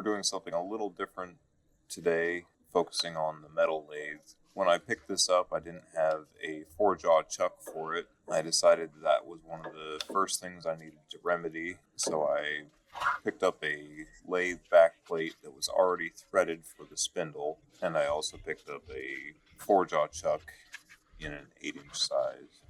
doing something a little different today, focusing on the metal lathe. When I picked this up, I didn't have a four-jaw chuck for it. I decided that was one of the first things I needed to remedy, so I picked up a lathe backplate that was already threaded for the spindle, and I also picked up a four-jaw chuck in an 8-inch size.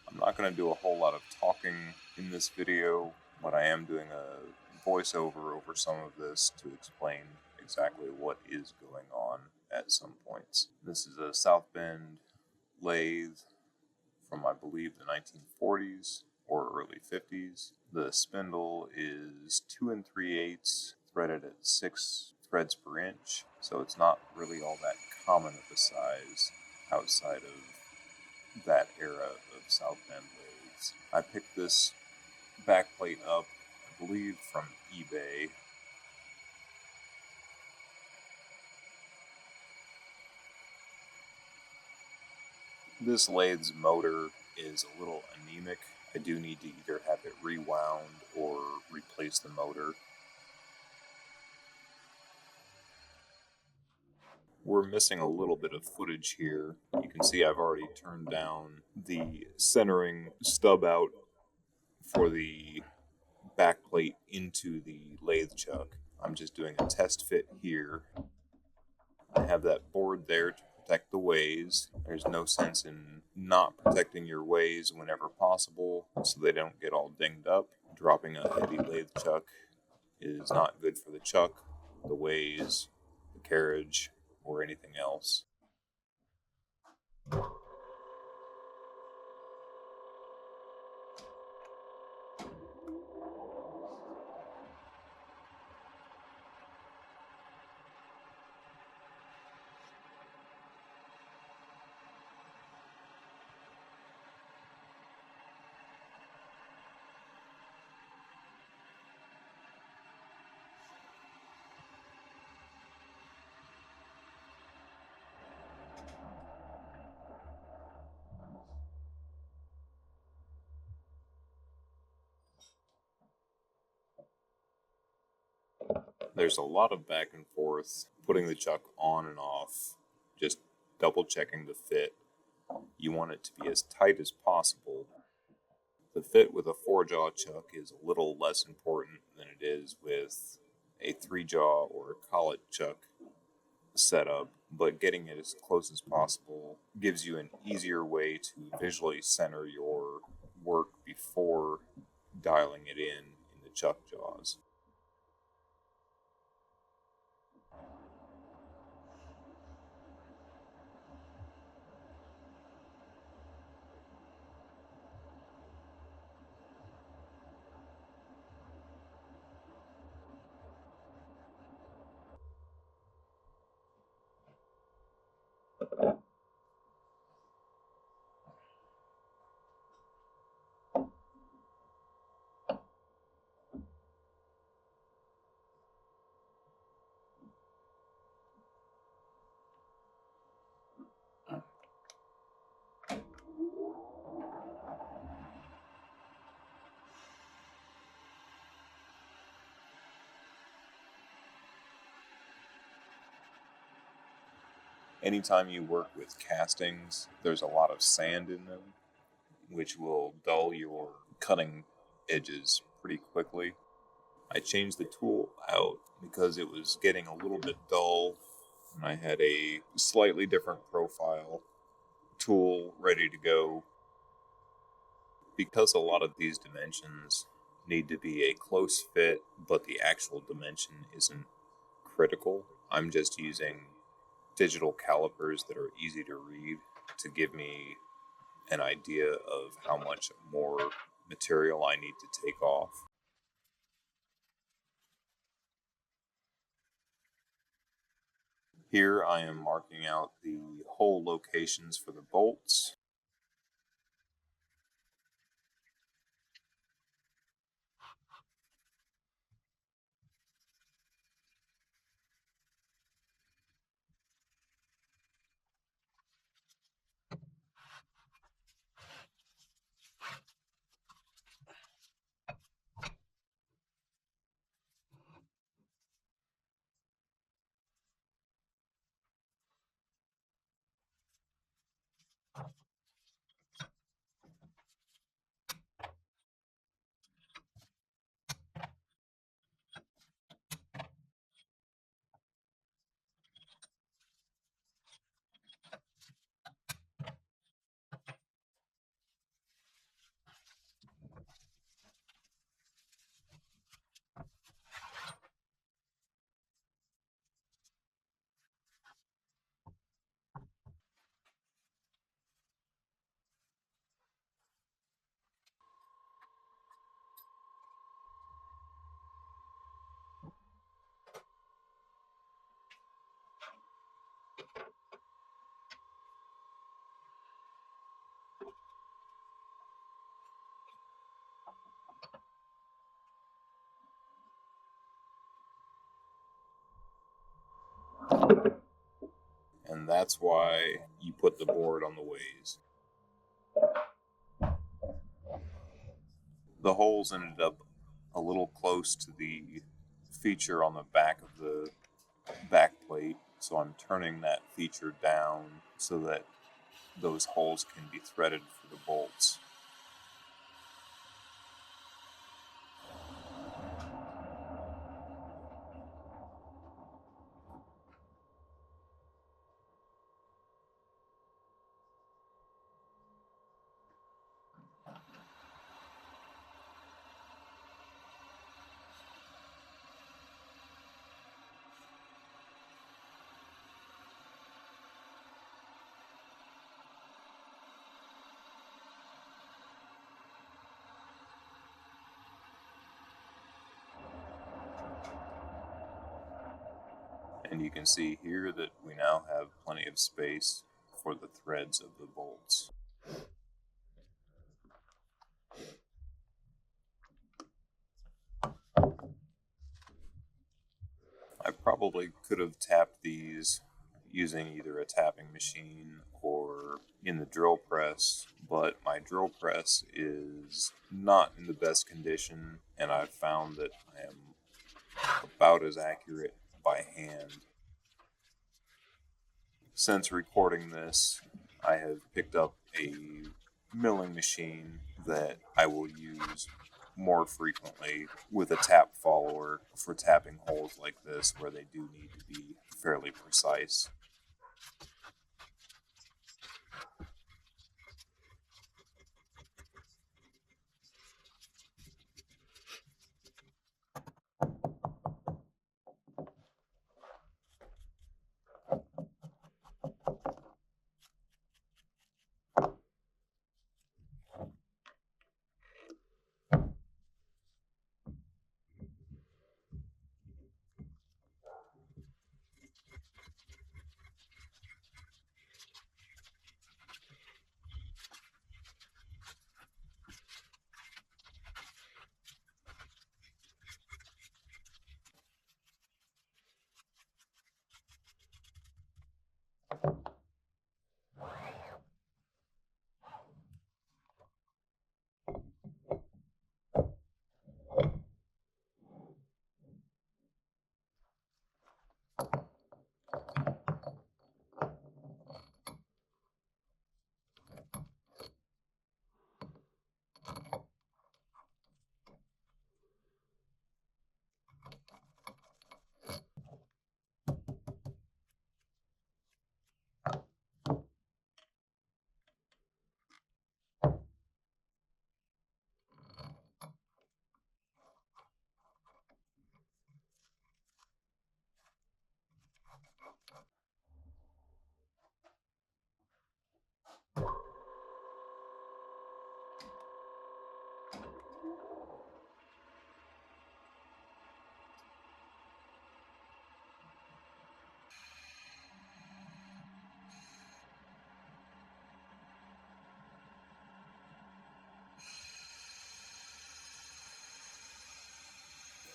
I'm not going to do a whole lot of talking in this video, but I am doing a voiceover over some of this to explain exactly what is going on at some points. This is a South Bend lathe from, I believe, the 1940s or early 50s. The spindle is 2 3/8 threaded at 6 threads per inch, so it's not really all that common of a size outside of that era of South Bend lathes. I picked this backplate up, I believe, from eBay. This lathe's motor is a little anemic. I do need to either have it rewound or replace the motor. We're missing a little bit of footage here. You can see I've already turned down the centering stub out for the backplate into the lathe chuck. I'm just doing a test fit here. I have that board there to protect the ways. There's no sense in not protecting your ways whenever possible so they don't get all dinged up. Dropping a heavy lathe chuck is not good for the chuck, the ways, the carriage, or anything else. There's a lot of back and forth, putting the chuck on and off, just double checking the fit. You want it to be as tight as possible. The fit with a four-jaw chuck is a little less important than it is with a three-jaw or a collet chuck setup, but getting it as close as possible gives you an easier way to visually center your work before dialing it in the chuck jaws. Anytime you work with castings, there's a lot of sand in them, which will dull your cutting edges pretty quickly. I changed the tool out because it was getting a little bit dull, and I had a slightly different profile tool ready to go. Because a lot of these dimensions need to be a close fit, but the actual dimension isn't critical, I'm just using digital calipers that are easy to read to give me an idea of how much more material I need to take off. Here I am marking out the hole locations for the bolts. and that's why you put the board on the ways. The holes ended up a little close to the feature on the back of the back plate, so I'm turning that feature down so that those holes can be threaded for the bolts. And you can see here that we now have plenty of space for the threads of the bolts. I probably could have tapped these using either a tapping machine or in the drill press, but my drill press is not in the best condition, and I've found that I am about as accurate by hand. Since recording this, I have picked up a milling machine that I will use more frequently with a tap follower for tapping holes like this where they do need to be fairly precise.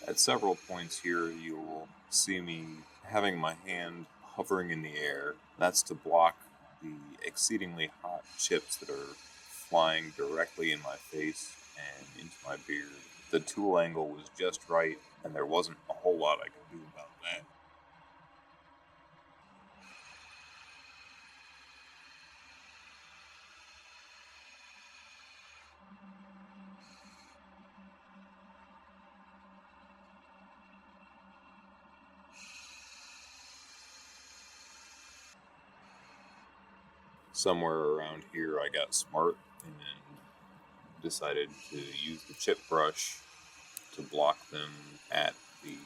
At several points here, you'll see me having my hand hovering in the air. That's to block the exceedingly hot chips that are flying directly in my face and into my beard. The tool angle was just right, and there wasn't a whole lot I could do about that. Somewhere around here, I got smart and decided to use the chip brush to block them at the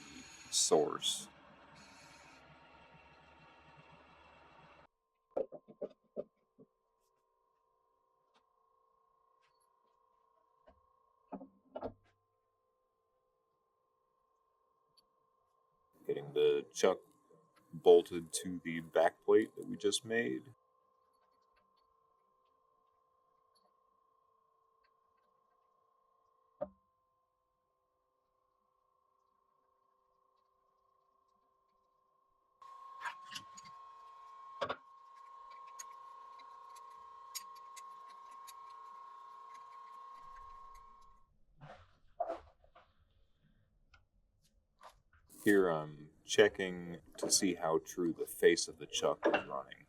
source. Getting the chuck bolted to the back plate that we just made. Here I'm checking to see how true the face of the chuck is running.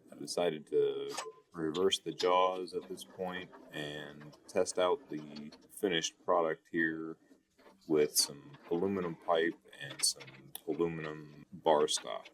I decided to reverse the jaws at this point and test out the finished product here with some aluminum pipe and some aluminum bar stock.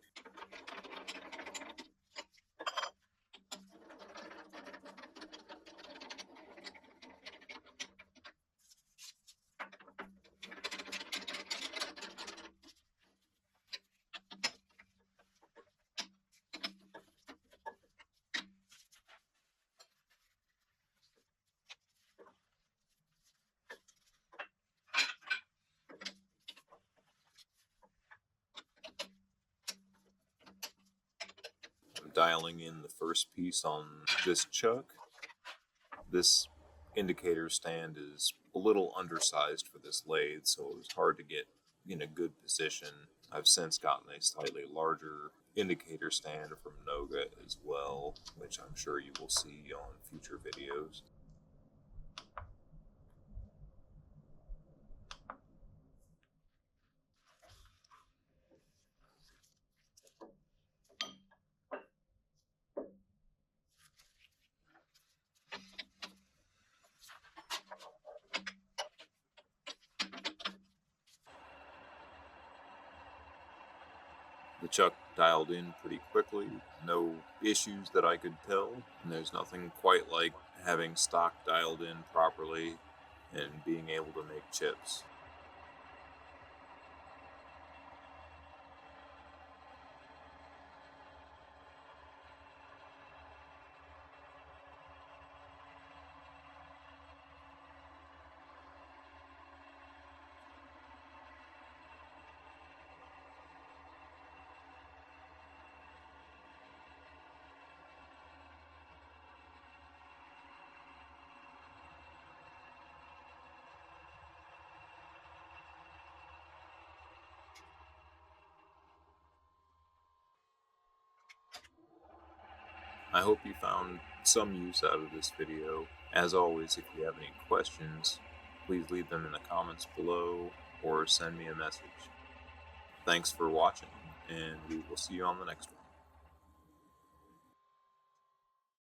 I'm dialing in the first piece on this chuck. This indicator stand is a little undersized for this lathe, so it was hard to get in a good position. I've since gotten a slightly larger indicator stand from Noga as well, which I'm sure you will see on future videos. The chuck dialed in pretty quickly, no issues that I could tell, and there's nothing quite like having stock dialed in properly and being able to make chips. I hope you found some use out of this video. As always, if you have any questions, please leave them in the comments below or send me a message. Thanks for watching, and we will see you on the next one.